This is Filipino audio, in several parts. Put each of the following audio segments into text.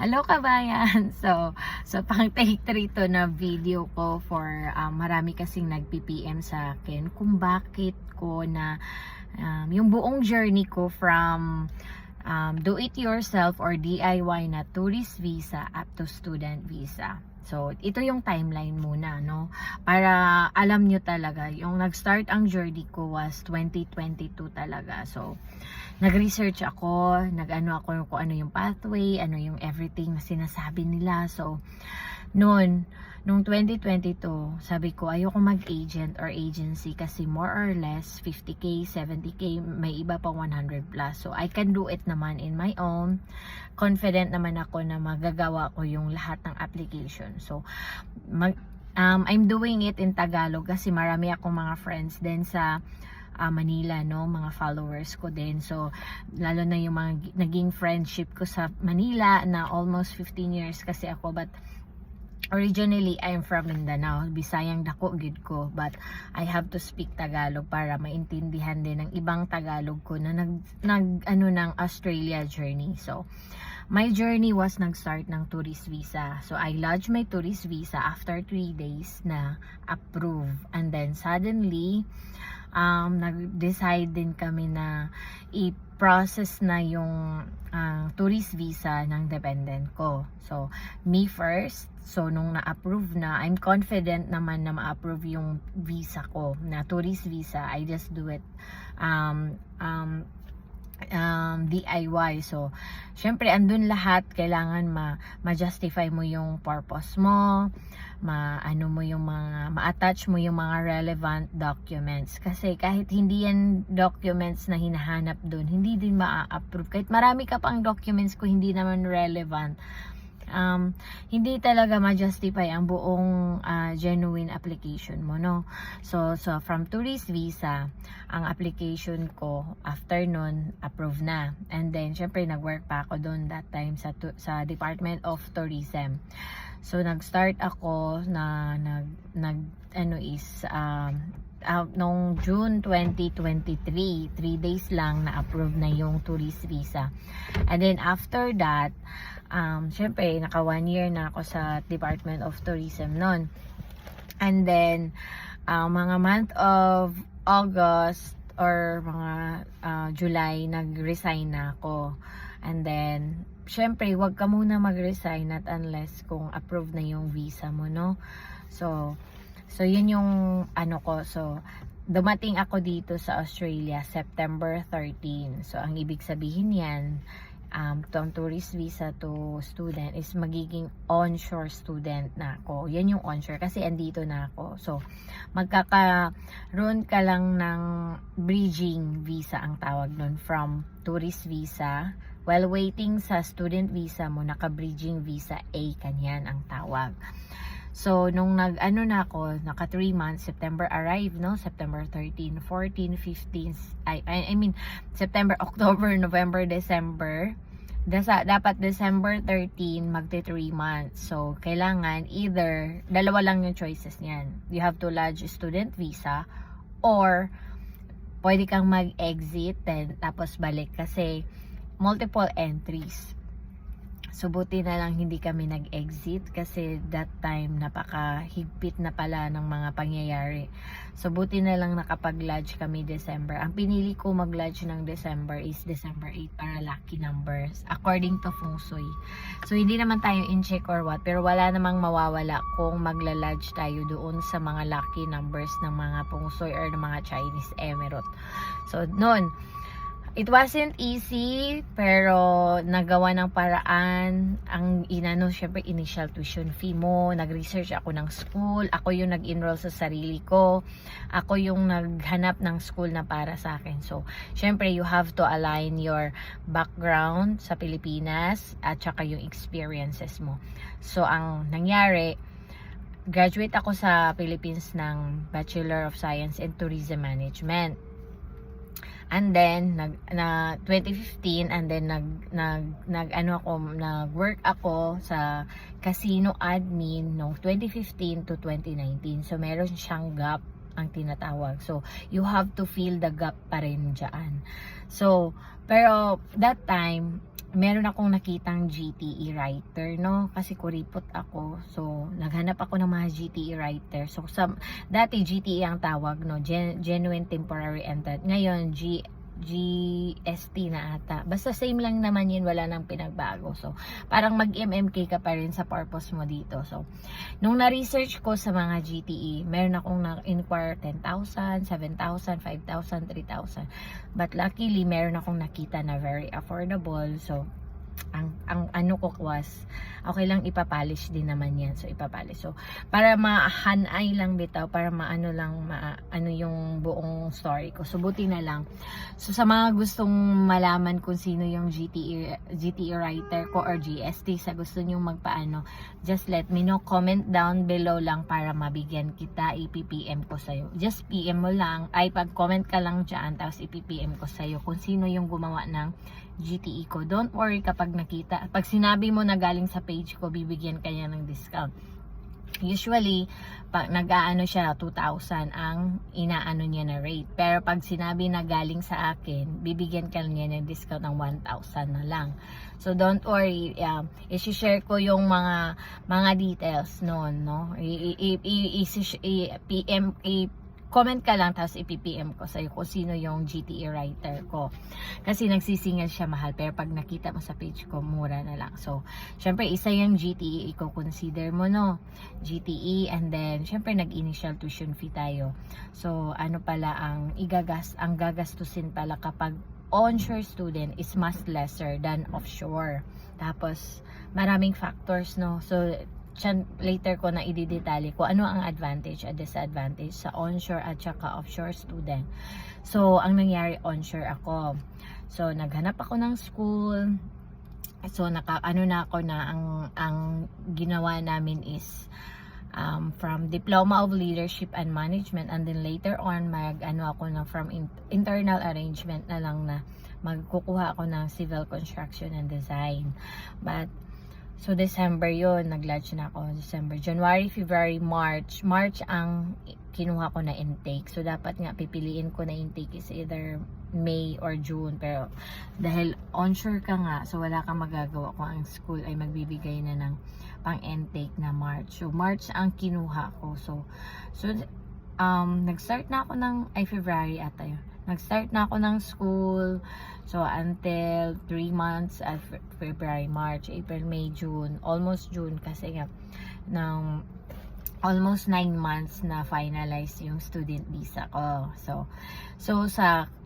Hello kabayan! So pang take 3 to na video ko for marami kasing nagpi-PM sa akin kung bakit ko na yung buong journey ko from do it yourself or DIY na tourist visa up to student visa. So, ito yung timeline muna, no? Para alam nyo talaga, yung nag-start ang journey ko was 2022 talaga. So, nag-research ako, nag-ano ako kung ano yung pathway, ano yung everything na sinasabi nila. So, nung 2022, sabi ko ayoko mag-agent or agency kasi more or less 50k, 70k, may iba pa 100 plus. So I can do it naman in my own. Confident naman ako na magagawa ko yung lahat ng application. So I'm doing it in Tagalog kasi marami akong mga friends din sa Manila, no, mga followers ko din. So lalo na yung mga naging friendship ko sa Manila na almost 15 years kasi ako, but originally, I'm from Mindanao. Bisayang dako gid ko, but I have to speak Tagalog para maintindihan din ng ibang Tagalog ko na ng Australia journey. So, my journey was nag-start ng tourist visa. So, I lodged my tourist visa after 3 days na approve. And then, suddenly, nag-decide din kami na i-process na yung tourist visa ng dependent ko. So, me first. So, nung na-approve na, I'm confident naman na ma-approve yung visa ko, na tourist visa. I just do it DIY. So, syempre, andun lahat. Kailangan ma-justify mo yung purpose mo, ma-attach mo yung mga relevant documents. Kasi kahit hindi yan documents na hinahanap dun, hindi din ma-approve. Kahit marami ka pang documents ko hindi naman relevant, hindi talaga ma-justify ang buong genuine application mo, no? So from tourist visa, ang application ko after nun approve na, and then syempre nag-work pa ako doon that time sa Department of Tourism. So nag-start ako na noong June 2023, 3 days lang na-approve na yung tourist visa. And then after that, syempre, naka 1 year na ako sa Department of Tourism noon. And then, mga month of August or mga July, nag-resign na ako. And then, syempre, wag ka muna mag-resign not unless kung approve na yung visa mo, no? So yun yung ano ko. So, dumating ako dito sa Australia September 13. So, ang ibig sabihin yan, from tourist visa to student is magiging onshore student na ako. Yan yung onshore kasi andito na ako. So, magkakaroon ka lang ng bridging visa ang tawag nun, from tourist visa. While waiting sa student visa mo, naka-bridging visa A, kanyan ang tawag. So, nung nag-ano na ako, naka 3 months, September arrive, no? September 13, 14, 15, September, October, November, December. Dapat December 13, magti 3 months. So, kailangan either, dalawa lang yung choices niyan. You have to lodge student visa or pwede kang mag-exit then tapos balik kasi multiple entries. So, buti na lang hindi kami nag-exit kasi that time napakahigpit na pala ng mga pangyayari. So, buti na lang nakapag-lodge kami December. Ang pinili ko mag-lodge ng December is December 8 para lucky numbers according to Feng Shui. So, hindi naman tayo in-check or what, pero wala namang mawawala kung magla-lodge tayo doon sa mga lucky numbers ng mga Feng Shui or ng mga Chinese emirate. So, noon, it wasn't easy, pero nagawa ng paraan. Ang syempre initial tuition fee mo, nag-research ako ng school, ako yung nag-enroll sa sarili ko, ako yung naghanap ng school na para sa akin. So, syempre you have to align your background sa Pilipinas at saka yung experiences mo. So, ang nangyari, graduate ako sa Philippines ng Bachelor of Science in Tourism Management. And then, 2015, and then nag-work ako sa casino admin no 2015 to 2019. So, meron siyang gap ang tinatawag. So, you have to fill the gap pa rin dyan. So, pero that time, meron akong nakitang GTE writer, no? Kasi kuripot ako. So, naghanap ako ng mga GTE writer. So, dati GTE ang tawag, no? Genuine Temporary Entrant. Ngayon, GST na ata. Basta same lang naman yun, wala nang pinagbago. So, parang mag-MMK ka pa rin sa purpose mo dito. So, nung na-research ko sa mga GTE, meron akong na-inquire 10,000, 7,000, 5,000, 3,000. But luckily, meron akong nakita na very affordable. So, ang ano ko was, okay lang ipapolish din naman yan. So, ipapolish. So, para ma-hanay lang bitaw, para maano lang, ano yung buong story ko. So, buti na lang. So, sa mga gustong malaman kung sino yung GTE writer ko or GST, sa gusto nyong magpaano, just let me know. Comment down below lang para mabigyan kita. IPPM ko sa'yo. Just PM mo lang. Ay, pag-comment ka lang dyan, tapos IPPM ko sa'yo kung sino yung gumawa ng GTE ko. Don't worry kapag nakita. Pag sinabi mo na galing sa page ko, bibigyan kanya ng discount. Usually, pag nag-aano siya, 2,000 ang inaano niya na rate. Pero pag sinabi na galing sa akin, bibigyan ka niya ng discount ng 1,000 na lang. So, don't worry. I-share ko yung mga details noon, no? Comment ka lang, tapos ipipm ko sa'yo kung sino yung GTE writer ko. Kasi nagsisingil siya mahal, pero pag nakita mo sa page ko, mura na lang. So, syempre, isa yung GTE, i-consider mo, no? GTE, and then, syempre, nag-initial tuition fee tayo. So, ano pala, ang gagastusin pala kapag onshore student is much lesser than offshore. Tapos, maraming factors, no? So, later ko na i-detalye ko ano ang advantage at disadvantage sa onshore at saka offshore student. So, ang nangyari, onshore ako. So, naghanap ako ng school. So, ano na ako na ang ginawa namin is from Diploma of Leadership and Management, and then later on ako na from internal arrangement na lang na magkukuha ako ng Civil Construction and Design. But so, December yun, nag-lodge na ako. December, January, February, March. March ang kinuha ko na intake. So, dapat nga pipiliin ko na intake is either May or June. Pero, dahil onshore ka nga, so wala kang magagawa kung ang school ay magbibigay na ng pang-intake na March. So, March ang kinuha ko. So nag-start na ako ng, February ata yun. Nag-start na ako ng school. So, until 3 months at February, March, April, May, June. Almost June kasi nga ng almost 9 months na finalize yung student visa ko. So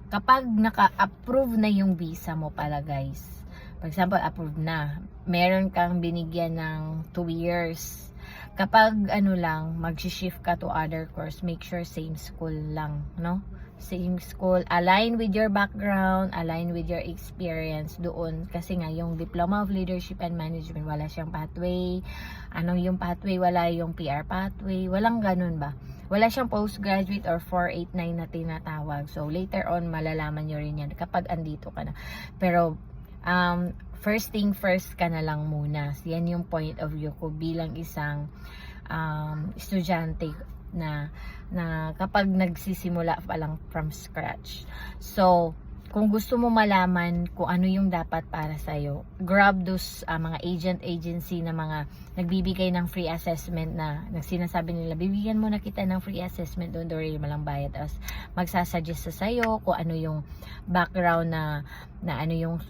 kapag naka-approve na yung visa mo pala, guys. For example, approved na. Meron kang binigyan ng 2 years. Kapag mag-shift ka to other course, make sure same school lang, no? Same school, align with your background, align with your experience doon. Kasi nga, yung Diploma of Leadership and Management, wala siyang pathway. Yung pathway, wala yung PR pathway. Walang ganun ba? Wala siyang postgraduate or 489 na tinatawag. So, later on, malalaman nyo rin yan kapag andito ka na. Pero, first thing first ka na lang muna. Yan yung point of view ko bilang isang estudyante na kapag nagsisimula pa lang from scratch. So, kung gusto mo malaman kung ano yung dapat para sa'yo, grab those mga agency na mga nagbibigay ng free assessment na sinasabi nila, bibigyan mo na kita ng free assessment, doon rin malang bayad. Tapos, magsasuggest sa sa'yo kung ano yung background na ano yung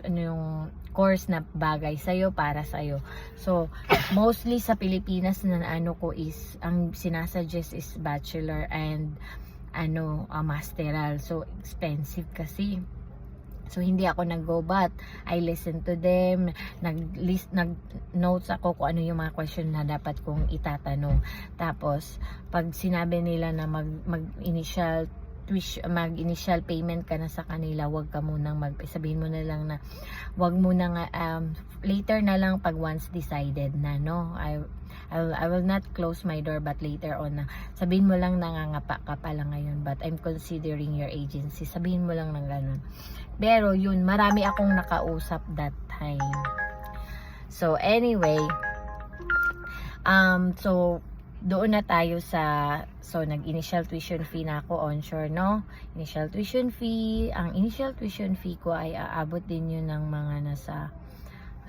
course na bagay sa'yo, para sa'yo. So, mostly sa Pilipinas na ko is, ang sinasuggest is bachelor and masteral. So, expensive kasi. So, hindi ako nag-go, but I listen to them. Nag-notes ako kung ano yung mga question na dapat kong itatanong. Tapos, pag sinabi nila na mag-initial payment ka na sa kanila, wag ka munang sabihin mo na lang na wag mo na later na lang pag once decided na, no? I will not close my door, but later on na sabihin mo lang nangangapa ka pa lang ngayon, but I'm considering your agency. Sabihin mo lang ng ganun. Pero yun, marami akong nakausap that time. So anyway, so doon na tayo so nag-initial tuition fee na ako onshore, no? Initial tuition fee, ang initial tuition fee ko ay aabot din yun ng mga nasa,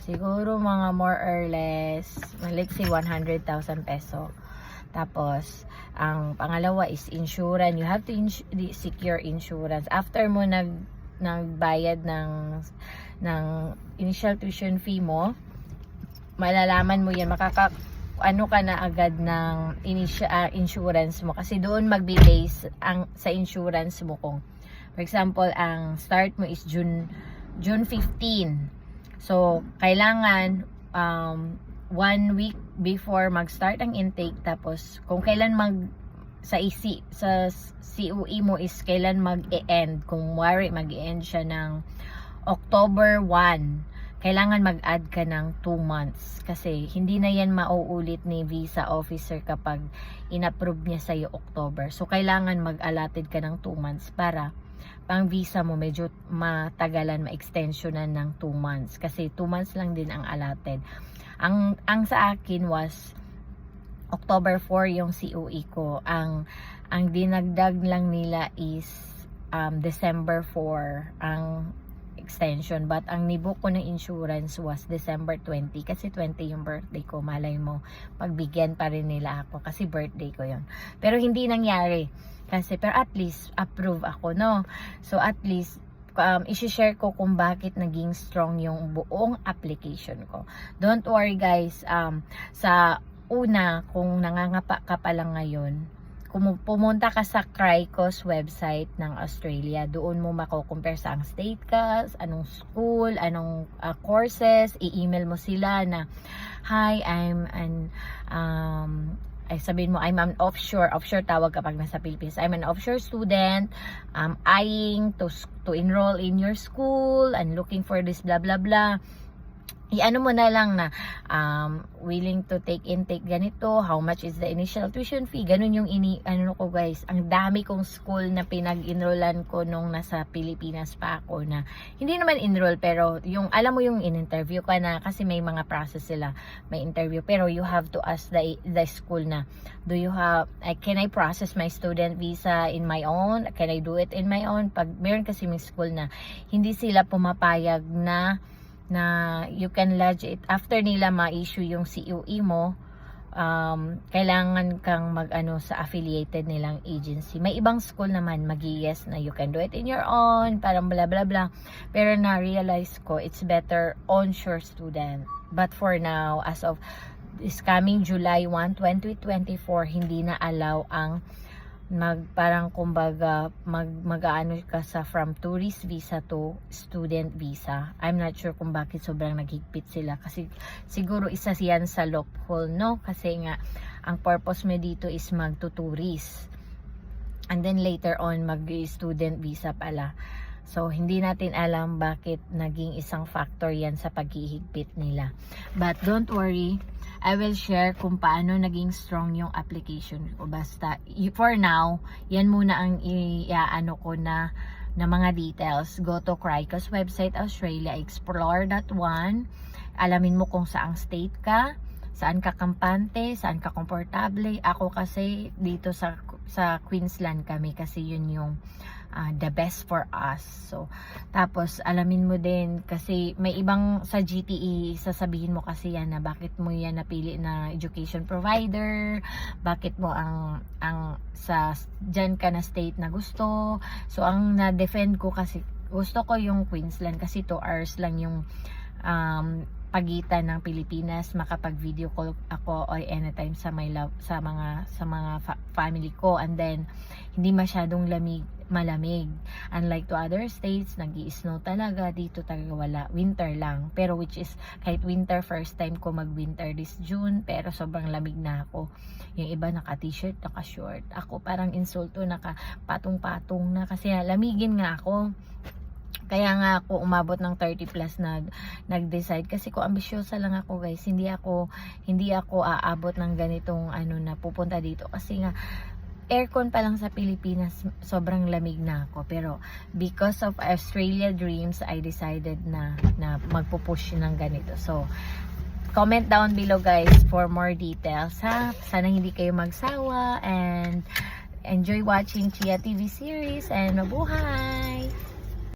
siguro mga more or less, let's say 100,000 peso. Tapos, ang pangalawa is insurance. You have to secure insurance. After mo nagbayad ng initial tuition fee mo, malalaman mo yan, ano ka na agad ng insurance mo, kasi doon magbe-base sa insurance mo. Kung for example ang start mo is June 15, so kailangan 1 week before mag-start ang intake, tapos kung kailan sa COE mo is kailan mag-e-end, kung mag-e-end siya ng October 1, kailangan mag-add ka ng 2 months, kasi hindi na yan mauulit ni visa officer kapag in-approve niya sa'yo October. So kailangan mag-allotted ka ng 2 months para pang visa mo medyo matagalan, ma-extensionan ng 2 months, kasi 2 months lang din ang allotted. Ang sa akin was October 4 yung COE ko. Ang dinagdag lang nila is December 4 ang extension, but ang nibook ko ng insurance was December 20, kasi 20 yung birthday ko. Malay mo, pagbigyan pa rin nila ako kasi birthday ko yon. Pero hindi nangyari kasi, pero at least approve ako, no? So at least i-share ko kung bakit naging strong yung buong application ko. Don't worry guys, sa una, kung nangangapa ka pa lang ngayon, kung pumunta ka sa CRICOS website ng Australia, doon mo mako-compare sa ang state ka, anong school, anong courses, i-email mo sila na, hi, ay sabihin mo, I'm an offshore tawag kapag nasa Philippines, I'm an offshore student, eyeing to enroll in your school, and looking for this blah blah blah. I-ano mo na lang na willing to take intake ganito, how much is the initial tuition fee, ganun yung ano ko guys. Ang dami kong school na pinag-enrollan ko nung nasa Pilipinas pa ako, na hindi naman enroll, pero yung alam mo yung in-interview ka na, kasi may mga process sila, may interview, pero you have to ask the school na, can I process my student visa in my own, can I do it in my own? Pag meron kasi may school na hindi sila pumapayag na you can lodge it after nila ma-issue yung COE mo, kailangan kang mag-ano sa affiliated nilang agency. May ibang school naman mag-yes na you can do it in your own, parang blah blah blah, pero na-realize ko it's better onshore student. But for now, as of this coming July 1, 2024, hindi na allow ang parang kumbaga mag-aano ka sa from tourist visa to student visa. I'm not sure kung bakit sobrang naghigpit sila, kasi siguro isa siyan sa loophole, no? Kasi nga ang purpose mo dito is magtuturist, and then later on mag-student visa pala. So hindi natin alam bakit naging isang factor yan sa paghihigpit nila. But don't worry, I will share kung paano naging strong yung application ko. Basta, for now, yan muna ang iaano ko na mga details. Go to CRICOS website Australia, explore that one. Alamin mo kung saang state ka, saan ka kampante, saan ka komportable. Ako kasi dito sa Queensland kami, kasi yun yung the best for us. So, tapos alamin mo din, kasi may ibang sa GTE, sasabihin mo kasi yan na bakit mo yan napili na education provider, bakit mo ang sa dyan ka na state na gusto. So, ang na-defend ko, kasi gusto ko yung Queensland, kasi 2 hours lang yung pagitan ng Pilipinas, makapag-video call ako or anytime sa mga family ko, and then hindi masyadong malamig. Unlike to other states, nag-i-snow talaga, dito talaga wala, winter lang. Pero which is, kahit winter, first time ko mag-winter this June, pero sobrang lamig na ako. Yung iba naka-t-shirt, naka-short. Ako parang insulto, naka-patong-patong na, kasi lamigin nga ako. Kaya nga ako umabot ng 30 plus nag-decide, kasi ko ambisyosa lang ako guys. Hindi ako aabot ng ganitong na pupunta dito, kasi nga aircon pa lang sa Pilipinas, sobrang lamig na ako. Pero because of Australia dreams, I decided na magpupush ng ganito. So comment down below guys for more details ha. Sana hindi kayo magsawa and enjoy watching Chia TV series and mabuhay!